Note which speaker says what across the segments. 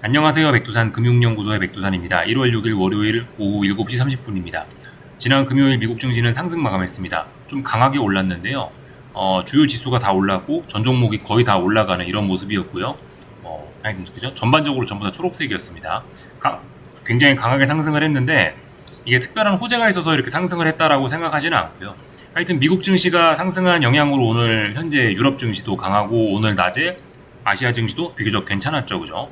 Speaker 1: 안녕하세요. 백두산 금융연구소의 백두산입니다. 1월 6일 월요일 오후 7시 30분입니다. 지난 금요일 미국 증시는 상승 마감했습니다. 좀 강하게 올랐는데요. 주요 지수가 다 올랐고 전 종목이 거의 다 올라가는 이런 모습이었고요. 그죠? 전반적으로 전부 다 초록색이었습니다. 굉장히 강하게 상승을 했는데 이게 특별한 호재가 있어서 이렇게 상승을 했다라고 생각하지는 않고요. 하여튼 미국 증시가 상승한 영향으로 오늘 현재 유럽 증시도 강하고 오늘 낮에 아시아 증시도 비교적 괜찮았죠. 그죠?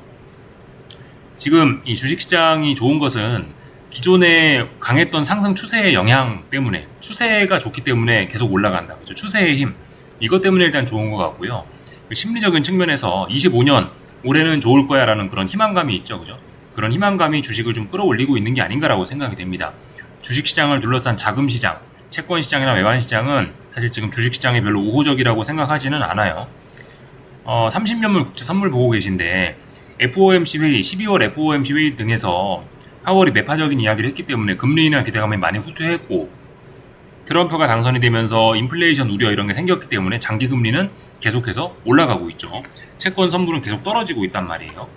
Speaker 1: 지금 이 주식시장이 좋은 것은 기존에 강했던 상승 추세의 영향 때문에, 추세가 좋기 때문에 계속 올라간다. 그죠? 추세의 힘. 이것 때문에 일단 좋은 것 같고요. 심리적인 측면에서 25년 올해는 좋을 거야 라는 그런 희망감이 있죠. 그죠? 그런 희망감이 주식을 좀 끌어올리고 있는 게 아닌가라고 생각이 됩니다. 주식시장을 둘러싼 자금시장, 채권시장이나 외환시장은 사실 지금 주식시장이 별로 우호적이라고 생각하지는 않아요. 30년물 국제 선물 보고 계신데 FOMC 회의, 12월 FOMC 회의 등에서 파월이 매파적인 이야기를 했기 때문에 금리 인하 기대감이 많이 후퇴했고 트럼프가 당선이 되면서 인플레이션 우려 이런 게 생겼기 때문에 장기 금리는 계속해서 올라가고 있죠. 채권 선물은 계속 떨어지고 있단 말이에요.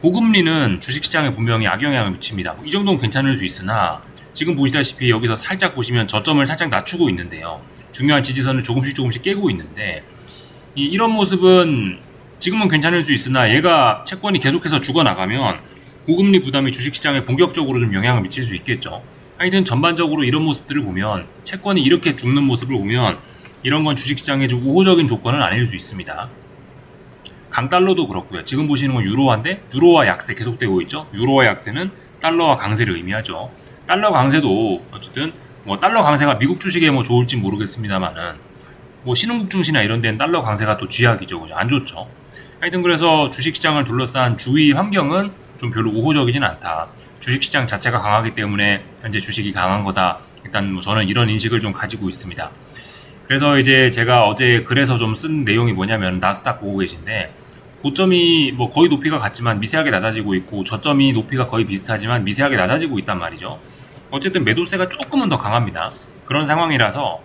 Speaker 1: 고금리는 주식시장에 분명히 악영향을 미칩니다. 이 정도는 괜찮을 수 있으나 지금 보시다시피 여기서 살짝 보시면 저점을 살짝 낮추고 있는데요. 중요한 지지선을 조금씩 깨고 있는데 이런 모습은 지금은 괜찮을 수 있으나 얘가 채권이 계속해서 죽어나가면 고금리 부담이 주식시장에 본격적으로 좀 영향을 미칠 수 있겠죠. 하여튼 전반적으로 이런 모습들을 보면 채권이 이렇게 죽는 모습을 보면 이런 건 주식시장의 좀 우호적인 조건은 아닐 수 있습니다. 강달러도 그렇고요. 지금 보시는 건 유로화인데 유로화 약세 계속되고 있죠. 유로화 약세는 달러와 강세를 의미하죠. 달러 강세도 어쨌든 달러 강세가 미국 주식에 좋을지 모르겠습니다만은 신흥국 증시나 이런 데는 달러 강세가 또 쥐약이죠. 그죠? 안 좋죠. 하여튼 그래서 주식시장을 둘러싼 주위 환경은 좀 별로 우호적이진 않다. 주식시장 자체가 강하기 때문에 현재 주식이 강한 거다. 일단 저는 이런 인식을 좀 가지고 있습니다. 그래서 이제 제가 어제 글에서 좀 쓴 내용이 뭐냐면 나스닥 보고 계신데 고점이 거의 높이가 같지만 미세하게 낮아지고 있고 저점이 높이가 거의 비슷하지만 미세하게 낮아지고 있단 말이죠. 어쨌든 매도세가 조금은 더 강합니다. 그런 상황이라서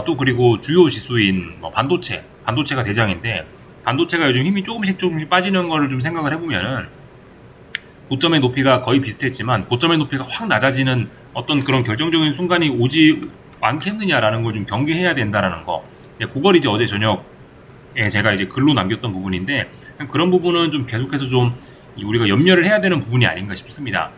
Speaker 1: 또 그리고 주요 지수인 반도체가 대장인데 반도체가 요즘 힘이 조금씩 빠지는 거를 좀 생각을 해보면은 고점의 높이가 거의 비슷했지만 고점의 높이가 확 낮아지는 어떤 그런 결정적인 순간이 오지 않겠느냐라는 걸 좀 경계해야 된다라는 거. 그걸 이제 어제 저녁에 제가 이제 글로 남겼던 부분인데 그런 부분은 좀 계속해서 좀 우리가 염려를 해야 되는 부분이 아닌가 싶습니다.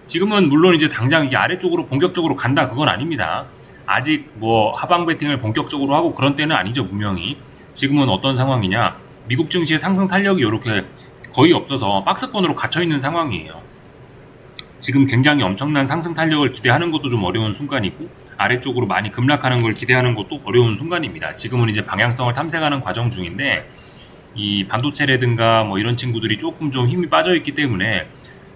Speaker 1: 지금은 물론 이제 당장 이게 아래쪽으로 본격적으로 간다 그건 아닙니다. 아직 하방 베팅을 본격적으로 하고 그런 때는 아니죠. 분명히 지금은 어떤 상황이냐, 미국 증시의 상승 탄력이 이렇게 거의 없어서 박스권으로 갇혀있는 상황이에요. 지금 굉장히 엄청난 상승 탄력을 기대하는 것도 좀 어려운 순간이고 아래쪽으로 많이 급락하는 걸 기대하는 것도 어려운 순간입니다. 지금은 이제 방향성을 탐색하는 과정 중인데 이 반도체라든가 이런 친구들이 조금 좀 힘이 빠져있기 때문에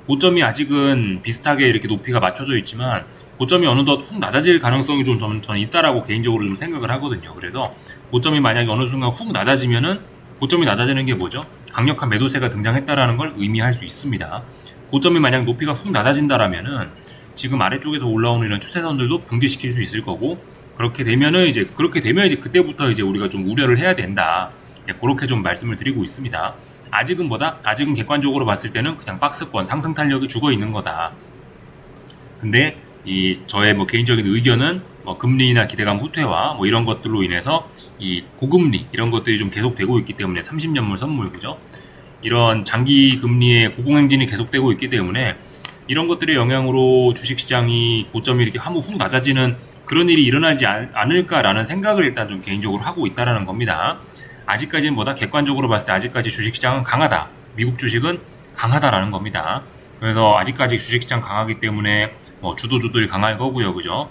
Speaker 1: 고점이 아직은 비슷하게 이렇게 높이가 맞춰져 있지만 고점이 어느덧 훅 낮아질 가능성이 저는 있다라고 개인적으로 좀 생각을 하거든요. 그래서 고점이 만약에 어느 순간 훅 낮아지면은 고점이 낮아지는 게 뭐죠? 강력한 매도세가 등장했다라는 걸 의미할 수 있습니다. 고점이 만약 높이가 훅 낮아진다라면은 지금 아래쪽에서 올라오는 이런 추세선들도 붕괴시킬 수 있을 거고 그렇게 되면 이제 그때부터 이제 우리가 좀 우려를 해야 된다. 그렇게 좀 말씀을 드리고 있습니다. 아직은 객관적으로 봤을 때는 그냥 박스권 상승 탄력이 죽어 있는 거다. 근데 저의 개인적인 의견은 금리 인하 기대감 후퇴와 이런 것들로 인해서 이 고금리 이런 것들이 좀 계속되고 있기 때문에 30년물 선물 그죠? 이런 장기 금리의 고공행진이 계속되고 있기 때문에 이런 것들의 영향으로 주식시장이 고점이 이렇게 한번 훅 낮아지는 그런 일이 일어나지 않을까라는 생각을 일단 좀 개인적으로 하고 있다라는 겁니다. 아직까지는 객관적으로 봤을 때 아직까지 주식시장은 강하다. 미국 주식은 강하다라는 겁니다. 그래서 아직까지 주식시장 강하기 때문에 주도주들이 강할 거고요. 그죠?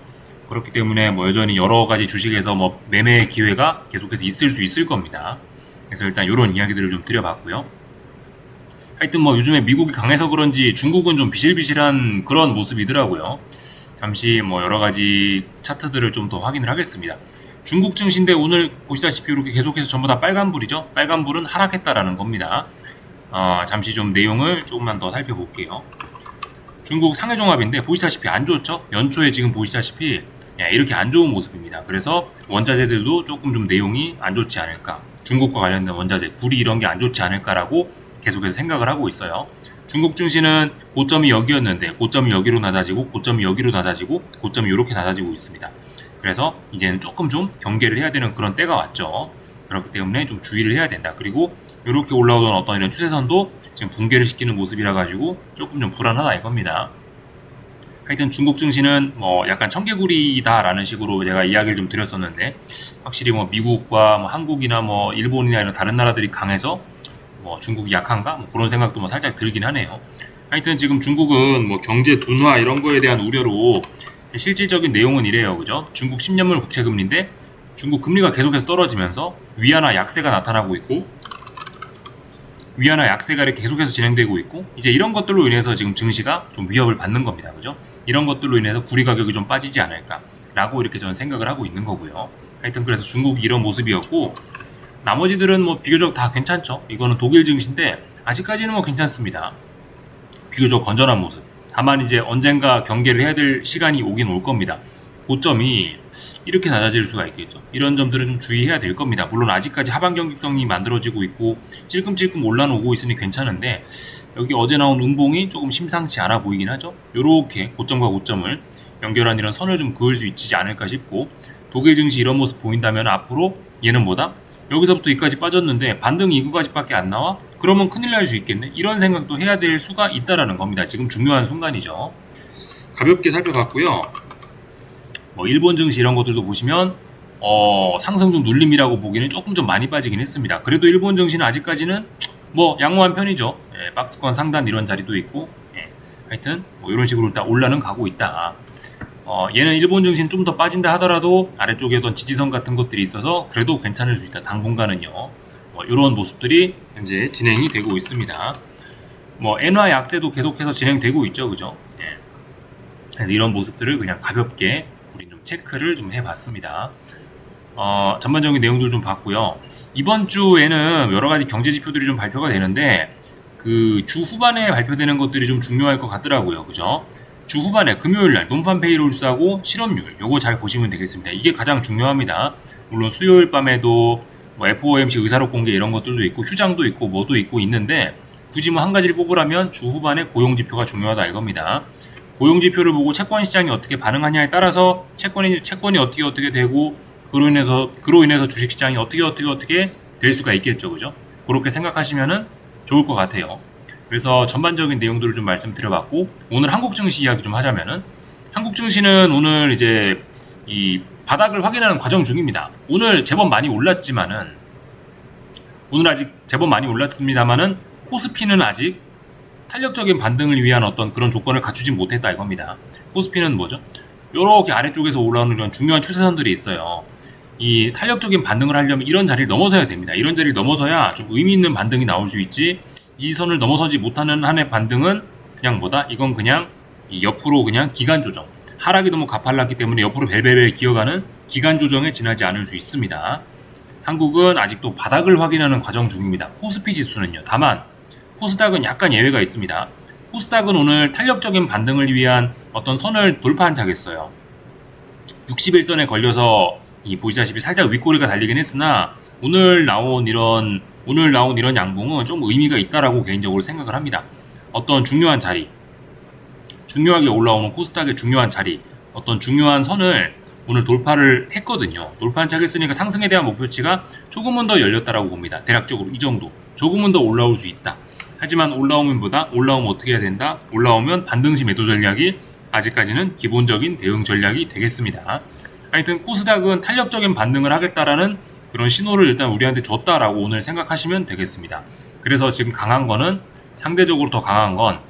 Speaker 1: 그렇기 때문에 여전히 여러 가지 주식에서 매매 기회가 계속해서 있을 수 있을 겁니다. 그래서 일단 이런 이야기들을 좀 드려봤고요. 하여튼 요즘에 미국이 강해서 그런지 중국은 좀 비실비실한 그런 모습이더라고요. 잠시 여러 가지 차트들을 좀 더 확인을 하겠습니다. 중국 증시인데 오늘 보시다시피 이렇게 계속해서 전부 다 빨간불이죠. 빨간불은 하락했다라는 겁니다. 잠시 좀 내용을 조금만 더 살펴볼게요. 중국 상해종합인데 보시다시피 안 좋죠? 연초에 지금 보시다시피 이렇게 안 좋은 모습입니다. 그래서 원자재들도 조금 좀 내용이 안 좋지 않을까. 중국과 관련된 원자재, 구리 이런 게 안 좋지 않을까라고 계속해서 생각을 하고 있어요. 중국 증시는 고점이 여기였는데 고점이 여기로 낮아지고 고점이 여기로 낮아지고 고점이 이렇게 낮아지고 있습니다. 그래서 이제는 조금 좀 경계를 해야 되는 그런 때가 왔죠. 그렇기 때문에 좀 주의를 해야 된다. 그리고 이렇게 올라오던 어떤 이런 추세선도 지금 붕괴를 시키는 모습이라 가지고 조금 좀 불안하다 이겁니다. 하여튼 중국 증시는 뭐 약간 청개구리다라는 식으로 제가 이야기를 좀 드렸었는데, 확실히 뭐 미국과 뭐 한국이나 뭐 일본이나 이런 다른 나라들이 강해서 뭐 중국이 약한가? 뭐 그런 생각도 뭐 살짝 들긴 하네요. 하여튼 지금 중국은 뭐 경제 둔화 이런 거에 대한 우려로 실질적인 내용은 이래요. 그죠? 중국 10년물 국채금리인데 중국 금리가 계속해서 떨어지면서 위안화 약세가 나타나고 있고, 위안화 약세가 이렇게 계속해서 진행되고 있고, 이제 이런 것들로 인해서 지금 증시가 좀 위협을 받는 겁니다. 그죠? 이런 것들로 인해서 구리 가격이 좀 빠지지 않을까라고 이렇게 저는 생각을 하고 있는 거고요. 하여튼 그래서 중국이 이런 모습이었고, 나머지들은 뭐 비교적 다 괜찮죠. 이거는 독일 증시인데 아직까지는 뭐 괜찮습니다. 비교적 건전한 모습. 다만 이제 언젠가 경계를 해야 될 시간이 오긴 올 겁니다. 고점이 이렇게 낮아질 수가 있겠죠. 이런 점들은 좀 주의해야 될 겁니다. 물론 아직까지 하방 경직성이 만들어지고 있고 찔끔찔끔 올라오고 있으니 괜찮은데, 여기 어제 나온 음봉이 조금 심상치 않아 보이긴 하죠. 요렇게 고점과 고점을 연결한 이런 선을 좀 그을 수 있지 않을까 싶고, 독일 증시 이런 모습 보인다면 앞으로 얘는 뭐다? 여기서부터 여기까지 빠졌는데 반등이 이거까지밖에 안 나와? 그러면 큰일 날 수 있겠네? 이런 생각도 해야 될 수가 있다라는 겁니다. 지금 중요한 순간이죠. 가볍게 살펴봤고요. 뭐 일본 증시 이런 것들도 보시면 상승 중 눌림이라고 보기는 조금 좀 많이 빠지긴 했습니다. 그래도 일본 증시는 아직까지는 뭐 양호한 편이죠. 예, 박스권 상단 이런 자리도 있고, 예, 하여튼 뭐 이런 식으로 일단 올라는 가고 있다. 얘는 일본 증시는 좀 더 빠진다 하더라도 아래쪽에 어떤 지지선 같은 것들이 있어서 그래도 괜찮을 수 있다. 당분간은요. 뭐 이런 모습들이 현재 진행이 되고 있습니다. 뭐 엔화 약세도 계속해서 진행되고 있죠, 그죠? 예. 그래서 이런 모습들을 그냥 가볍게 우리 좀 체크를 좀 해봤습니다. 전반적인 내용들 좀 봤고요. 이번 주에는 여러 가지 경제 지표들이 좀 발표가 되는데 그 주 후반에 발표되는 것들이 좀 중요할 것 같더라고요, 그죠? 주 후반에 금요일날 논판 페이롤스하고 실업률 요거 잘 보시면 되겠습니다. 이게 가장 중요합니다. 물론 수요일 밤에도 뭐 FOMC 의사록 공개 이런 것들도 있고 휴장도 있고 뭐도 있고 있는데, 굳이 뭐 한 가지를 뽑으라면 주 후반에 고용지표가 중요하다 이겁니다. 고용지표를 보고 채권 시장이 어떻게 반응하냐에 따라서 채권이 어떻게 되고 그로 인해서 주식시장이 어떻게 될 수가 있겠죠, 그죠? 그렇게 생각하시면은 좋을 것 같아요. 그래서 전반적인 내용들을 좀 말씀드려봤고, 오늘 한국 증시 이야기 좀 하자면은, 한국 증시는 오늘 이제 이 바닥을 확인하는 과정 중입니다. 오늘 제법 많이 올랐습니다만은 코스피는 아직 탄력적인 반등을 위한 어떤 그런 조건을 갖추지 못했다 이겁니다. 코스피는 뭐죠? 요렇게 아래쪽에서 올라오는 그런 중요한 추세선들이 있어요. 이 탄력적인 반등을 하려면 이런 자리를 넘어서야 됩니다. 이런 자리를 넘어서야 좀 의미 있는 반등이 나올 수 있지, 이 선을 넘어서지 못하는 한의 반등은 그냥 뭐다? 이건 그냥 옆으로 그냥 기간 조정. 하락이 너무 가팔랐기 때문에 옆으로 벨벨벨 기어가는 기간 조정에 지나지 않을 수 있습니다. 한국은 아직도 바닥을 확인하는 과정 중입니다. 코스피 지수는요. 다만 코스닥은 약간 예외가 있습니다. 코스닥은 오늘 탄력적인 반등을 위한 어떤 선을 돌파한 차겠어요. 61선에 걸려서 보시다시피 살짝 윗꼬리가 달리긴 했으나 오늘 나온 이런 양봉은 좀 의미가 있다라고 개인적으로 생각을 합니다. 어떤 중요한 자리, 중요하게 올라오는 코스닥의 중요한 자리, 어떤 중요한 선을 오늘 돌파를 했거든요. 돌파한 차 했으니까 상승에 대한 목표치가 조금은 더 열렸다라고 봅니다. 대략적으로 이 정도. 조금은 더 올라올 수 있다. 하지만 올라오면 어떻게 해야 된다? 올라오면 반등시 매도 전략이 아직까지는 기본적인 대응 전략이 되겠습니다. 하여튼 코스닥은 탄력적인 반등을 하겠다라는 그런 신호를 일단 우리한테 줬다라고 오늘 생각하시면 되겠습니다. 그래서 지금 강한 거는, 상대적으로 더 강한 건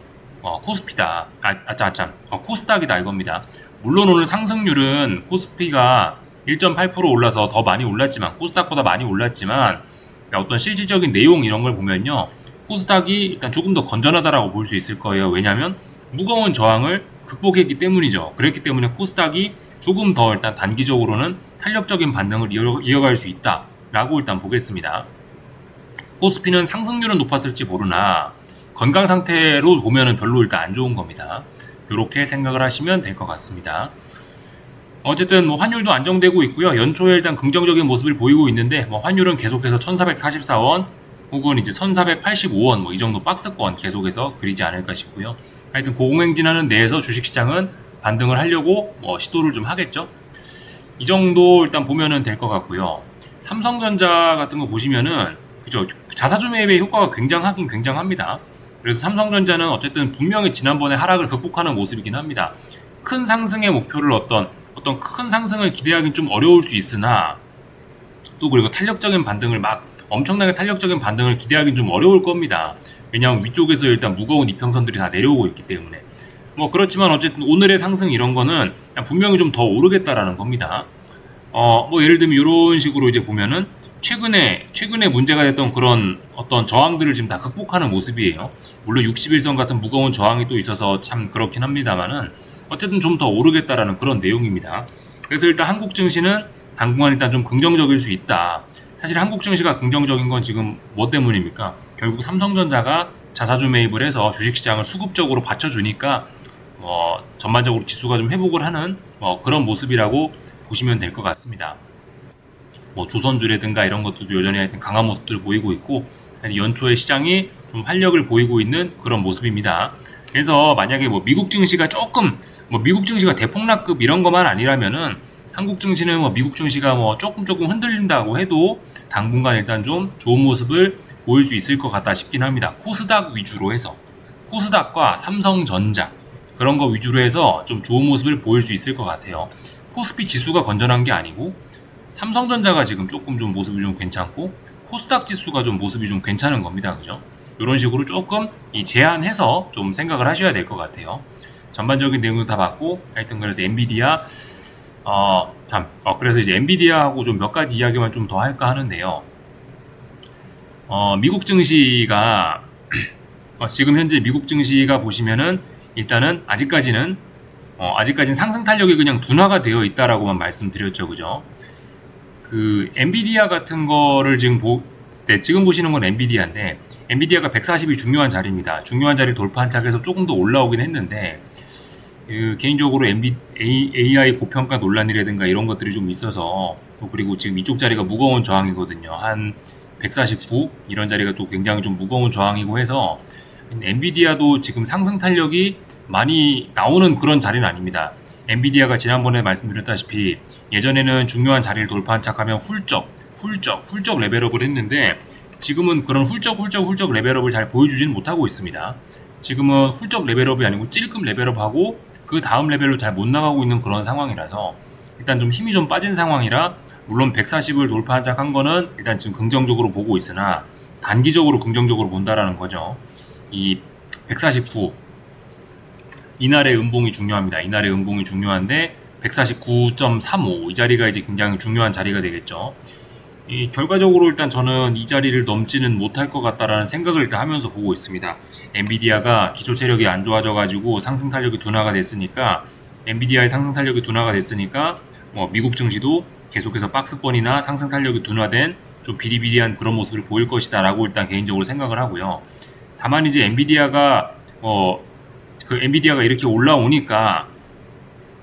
Speaker 1: 코스피다. 코스닥이다 이겁니다. 물론 오늘 상승률은 코스피가 1.8% 올라서 더 많이 올랐지만, 코스닥보다 많이 올랐지만, 어떤 실질적인 내용 이런 걸 보면요, 코스닥이 일단 조금 더 건전하다라고 볼 수 있을 거예요. 왜냐하면 무거운 저항을 극복했기 때문이죠. 그랬기 때문에 코스닥이 조금 더 일단 단기적으로는 탄력적인 반등을 이어갈 수 있다라고 일단 보겠습니다. 코스피는 상승률은 높았을지 모르나 건강 상태로 보면은 별로 일단 안 좋은 겁니다. 이렇게 생각을 하시면 될 것 같습니다. 어쨌든 뭐 환율도 안정되고 있고요. 연초에 일단 긍정적인 모습을 보이고 있는데, 뭐 환율은 계속해서 1444원, 혹은 이제 1485원 뭐 이 정도 박스권 계속해서 그리지 않을까 싶고요. 하여튼 고공행진하는 내에서 주식시장은 반등을 하려고 시도를 좀 하겠죠. 이 정도 일단 보면은 될 것 같고요. 삼성전자 같은 거 보시면은 그죠, 자사주 매입의 효과가 굉장하긴 굉장합니다. 그래서 삼성전자는 어쨌든 분명히 지난번에 하락을 극복하는 모습이긴 합니다. 큰 상승의 목표를 어떤 큰 상승을 기대하기는 좀 어려울 수 있으나 또 그리고 탄력적인 반등을 엄청나게 탄력적인 반등을 기대하기는 좀 어려울 겁니다. 왜냐하면 위쪽에서 일단 무거운 이평선들이 다 내려오고 있기 때문에. 그렇지만 어쨌든 오늘의 상승 이런 거는 분명히 좀 더 오르겠다라는 겁니다. 예를 들면 이런 식으로 이제 보면은 최근에 문제가 됐던 그런 어떤 저항들을 지금 다 극복하는 모습이에요. 물론 61선 같은 무거운 저항이 또 있어서 참 그렇긴 합니다만은 어쨌든 좀 더 오르겠다라는 그런 내용입니다. 그래서 일단 한국 증시는 당분간 일단 좀 긍정적일 수 있다. 사실 한국 증시가 긍정적인 건 지금 뭐 때문입니까? 결국 삼성전자가 자사주 매입을 해서 주식시장을 수급적으로 받쳐주니까 전반적으로 지수가 좀 회복을 하는 그런 모습이라고 보시면 될 것 같습니다. 조선주라든가 이런 것들도 여전히 하여튼 강한 모습들을 보이고 있고 연초에 시장이 좀 활력을 보이고 있는 그런 모습입니다. 그래서 만약에 미국 증시가 미국 증시가 대폭락급 이런 것만 아니라면은 한국 증시는 미국 증시가 조금 흔들린다고 해도 당분간 일단 좀 좋은 모습을 보일 수 있을 것 같다 싶긴 합니다. 코스닥 위주로 해서 코스닥과 삼성전자 그런 거 위주로 해서 좀 좋은 모습을 보일 수 있을 것 같아요. 코스피 지수가 건전한 게 아니고 삼성전자가 지금 조금 좀 모습이 좀 괜찮고 코스닥 지수가 좀 모습이 좀 괜찮은 겁니다. 그죠? 이런 식으로 조금 제한해서 좀 생각을 하셔야 될 것 같아요. 전반적인 내용도 다 봤고 하여튼 그래서 엔비디아 그래서 이제 엔비디아하고 좀 몇 가지 이야기만 좀 더 할까 하는데요. 미국 증시가 지금 현재 미국 증시가 보시면은 일단은 아직까지는 상승 탄력이 그냥 둔화가 되어 있다라고만 말씀드렸죠. 그죠? 그 엔비디아 같은 거를 지금 보시는 건 엔비디아인데 엔비디아가 140이 중요한 자리입니다. 중요한 자리 돌파한 착해서 조금 더 올라오긴 했는데 개인적으로 AI 고평가 논란이라든가 이런 것들이 좀 있어서 또 그리고 지금 이쪽 자리가 무거운 저항이거든요. 한 149 이런 자리가 또 굉장히 좀 무거운 저항이고 해서 엔비디아도 지금 상승 탄력이 많이 나오는 그런 자리는 아닙니다. 엔비디아가 지난번에 말씀드렸다시피 예전에는 중요한 자리를 돌파한 척하면 훌쩍 레벨업을 했는데 지금은 그런 훌쩍 레벨업을 잘 보여주지는 못하고 있습니다. 지금은 훌쩍 레벨업이 아니고 찔끔 레벨업하고 그 다음 레벨로 잘 못 나가고 있는 그런 상황이라서 일단 좀 힘이 좀 빠진 상황이라 물론 140을 돌파한 척한 거는 일단 지금 긍정적으로 보고 있으나 단기적으로 긍정적으로 본다라는 거죠. 이 149 이날의 음봉이 중요합니다. 이날의 음봉이 중요한데 149.35 이 자리가 이제 굉장히 중요한 자리가 되겠죠. 결과적으로 일단 저는 이 자리를 넘지는 못할 것 같다라는 생각을 일단 하면서 보고 있습니다. 엔비디아가 기초 체력이 안 좋아져가지고 상승 탄력이 둔화가 됐으니까 엔비디아의 상승 탄력이 둔화가 됐으니까 미국 증시도 계속해서 박스권이나 상승 탄력이 둔화된 좀 비리비리한 그런 모습을 보일 것이다라고 일단 개인적으로 생각을 하고요. 다만 이제 엔비디아가 이렇게 올라오니까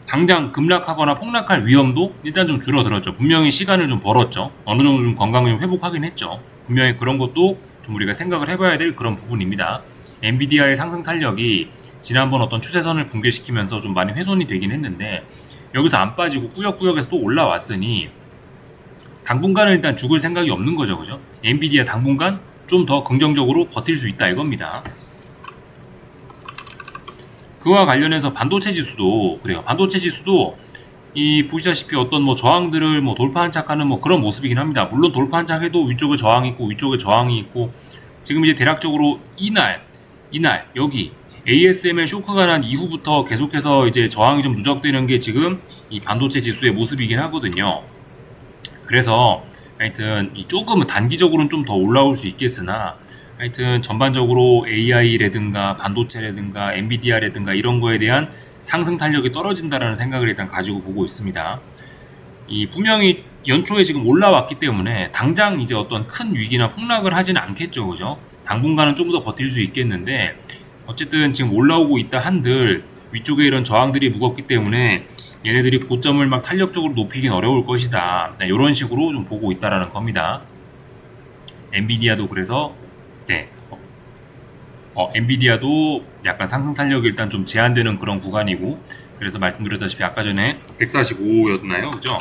Speaker 1: 당장 급락하거나 폭락할 위험도 일단 좀 줄어들었죠. 분명히 시간을 좀 벌었죠. 어느 정도 좀 건강을 좀 회복하긴 했죠. 분명히 그런 것도 좀 우리가 생각을 해봐야 될 그런 부분입니다. 엔비디아의 상승 탄력이 지난번 어떤 추세선을 붕괴시키면서 좀 많이 훼손이 되긴 했는데 여기서 안 빠지고 꾸역꾸역해서 또 올라왔으니 당분간은 일단 죽을 생각이 없는 거죠. 그죠? 엔비디아 당분간 좀 더 긍정적으로 버틸 수 있다 이겁니다. 그와 관련해서 반도체 지수도 그래요. 반도체 지수도 보시다시피 어떤 저항들을 돌파한 척하는 그런 모습이긴 합니다. 물론 돌파한 척해도 위쪽에 저항이 있고 위쪽에 저항이 있고 지금 이제 대략적으로 이날 여기 ASML 쇼크가 난 이후부터 계속해서 이제 저항이 좀 누적되는 게 지금 이 반도체 지수의 모습이긴 하거든요. 그래서 하여튼 조금은 단기적으로는 좀 더 올라올 수 있겠으나 하여튼 전반적으로 AI라든가 반도체라든가 엔비디아라든가 이런 거에 대한 상승 탄력이 떨어진다라는 생각을 일단 가지고 보고 있습니다. 분명히 연초에 지금 올라왔기 때문에 당장 이제 어떤 큰 위기나 폭락을 하지는 않겠죠. 그죠? 당분간은 좀 더 버틸 수 있겠는데 어쨌든 지금 올라오고 있다 한들 위쪽에 이런 저항들이 무겁기 때문에 얘네들이 고점을 막 탄력적으로 높이긴 어려울 것이다. 이런 식으로 좀 보고 있다라는 겁니다. 엔비디아도 그래서 네, 엔비디아도 약간 상승 탄력이 일단 좀 제한되는 그런 구간이고, 그래서 말씀드렸다시피 아까 전에 145였나요? 그죠?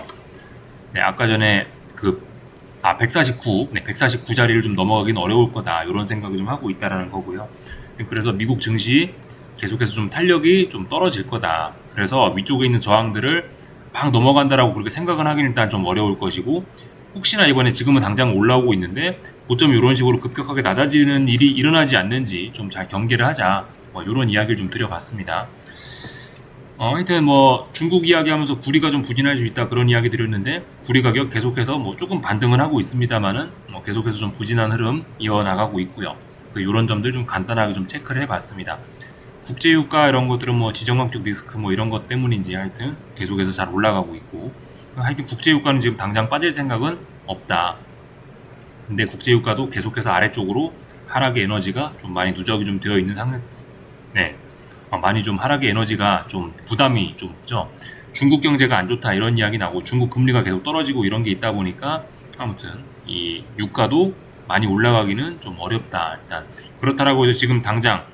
Speaker 1: 네, 아까 전에 149, 네, 149 자리를 좀 넘어가기는 어려울 거다. 이런 생각을 좀 하고 있다라는 거고요. 그래서 미국 증시 계속해서 좀 탄력이 좀 떨어질 거다. 그래서 위쪽에 있는 저항들을 막 넘어간다라고 그렇게 생각은 하긴 일단 좀 어려울 것이고, 혹시나 이번에 지금은 당장 올라오고 있는데 고점이 이런 식으로 급격하게 낮아지는 일이 일어나지 않는지 좀 잘 경계를 하자, 이런 이야기를 좀 드려봤습니다. 하여튼 중국 이야기하면서 구리가 좀 부진할 수 있다 그런 이야기 드렸는데, 구리 가격 계속해서 조금 반등은 하고 있습니다만은 계속해서 좀 부진한 흐름 이어나가고 있고요. 이런 점들 좀 간단하게 좀 체크를 해봤습니다. 국제유가 이런 것들은 지정학적 리스크 이런 것 때문인지 하여튼 계속해서 잘 올라가고 있고, 하여튼 국제유가는 지금 당장 빠질 생각은 없다. 근데 국제유가도 계속해서 아래쪽으로 하락의 에너지가 좀 많이 누적이 좀 되어 있는 상태. 네, 많이 좀 하락의 에너지가 좀 부담이 좀 그죠. 중국 경제가 안 좋다 이런 이야기 나고, 중국 금리가 계속 떨어지고 이런 게 있다 보니까 아무튼 이 유가도 많이 올라가기는 좀 어렵다. 일단 그렇다라고 해서 지금 당장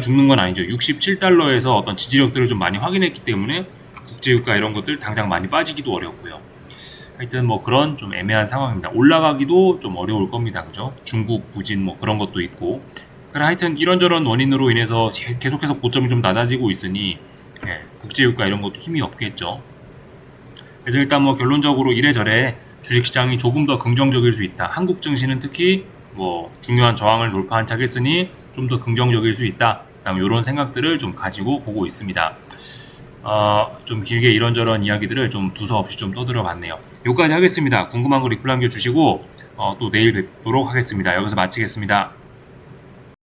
Speaker 1: 죽는 건 아니죠. 67달러에서 어떤 지지력들을 좀 많이 확인했기 때문에 국제유가 이런 것들 당장 많이 빠지기도 어렵고요. 하여튼 그런 좀 애매한 상황입니다. 올라가기도 좀 어려울 겁니다. 그죠? 중국 부진 그런 것도 있고. 그래, 하여튼 이런저런 원인으로 인해서 계속해서 고점이 좀 낮아지고 있으니 국제유가 이런 것도 힘이 없겠죠. 그래서 일단 결론적으로 이래저래 주식시장이 조금 더 긍정적일 수 있다. 한국 증시는 특히 중요한 저항을 돌파한 차겠으니 좀 더 긍정적일 수 있다. 그다음 이런 생각들을 좀 가지고 보고 있습니다. 좀 길게 이런저런 이야기들을 좀 두서없이 좀 떠들어 봤네요. 여기까지 하겠습니다. 궁금한 거 리플 남겨주시고 또 내일 뵙도록 하겠습니다. 여기서 마치겠습니다.